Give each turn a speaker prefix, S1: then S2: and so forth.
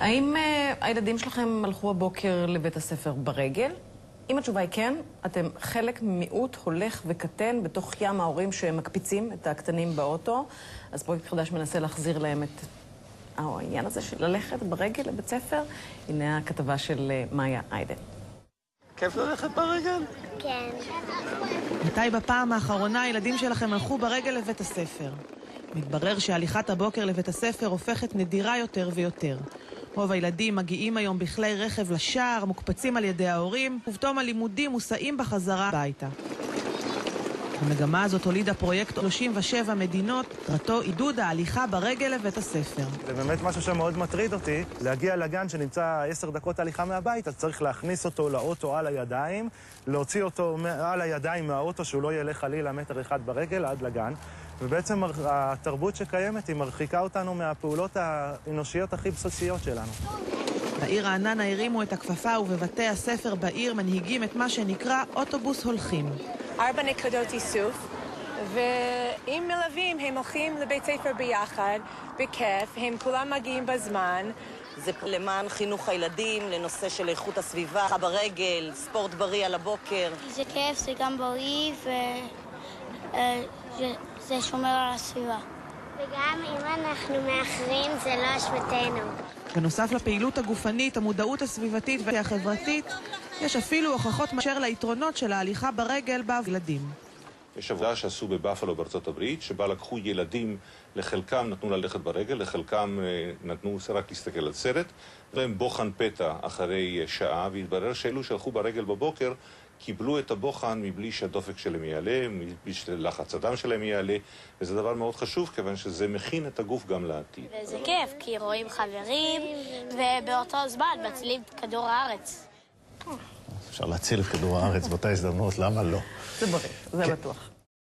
S1: האם הילדים שלכם הלכו הבוקר לבית הספר ברגל? אם התשובה היא כן, אתם חלק ממיעוט הולך וקטן בתוך ים ההורים שמקפיצים את הקטנים באוטו. אז פרויקט חדש מנסה להחזיר להם את העניין הזה של ללכת ברגל לבית ספר. הנה הכתבה של מאיה איידן.
S2: כיף ללכת ברגל?
S3: כן.
S4: מתי בפעם האחרונה הילדים שלכם הלכו ברגל לבית הספר? מתברר שהליכת הבוקר לבית הספר הופכת נדירה יותר ויותר. רוב הילדים מגיעים היום בכלי רכב לשער, מוקפצים על ידי ההורים, ובתום הלימודים מוסעים בחזרה הביתה. המגמה הזאת הולידה פרויקט 37 מדינות, מטרתו עידוד ההליכה ברגל לבית הספר.
S2: זה באמת משהו שמאוד מטריד אותי. להגיע לגן שנמצא 10 דקות הליכה מהבית, אז צריך להכניס אותו לאוטו על הידיים, להוציא אותו על הידיים מהאוטו שהוא לא ילך חלילה מטר אחד ברגל עד לגן. ובעצם התרבות שקיימת היא מרחיקה אותנו מהפעולות האנושיות הכי בסיסיות שלנו.
S4: בעיר רעננה הרימו את הכפפה ובבתי הספר בעיר מנהיגים את מה שנקרא אוטובוס הולכים.
S5: 4 נקודות איסוף, ועם מלווים הם הולכים לבית ספר ביחד, בכיף, הם כולם מגיעים בזמן.
S6: זה למען חינוך הילדים, לנושא של איכות הסביבה, ברגל, ספורט בריא על הבוקר.
S3: זה כיף, זה גם בריא וזה שומר על הסביבה. וגם אם אנחנו מאחרים זה לא אשמתנו.
S4: בנוסף לפעילות הגופנית, המודעות הסביבתית והחברתית, יש אפילו הוכחות מאשר ליתרונות של ההליכה ברגל בילדים.
S7: יש עבודה שעשו בבאפלו בארצות הברית, שבה לקחו ילדים, לחלקם נתנו ללכת ברגל, לחלקם נתנו רק להסתכל על סרט, והם בוחן פתע אחרי שעה, והתברר שאלו שהלכו ברגל בבוקר, קיבלו את הבוחן מבלי שהדופק שלהם יעלה, מבלי שלחץ הדם שלהם יעלה, וזה דבר מאוד חשוב, כיוון שזה מכין את הגוף גם לעתיד.
S3: וזה כיף, כי רואים חברים, ובאותו זמן מצילים את כדור הארץ.
S8: אפשר להציל את כדור הארץ באותה הזדמנות, למה לא?
S1: זה בריא, זה בטוח.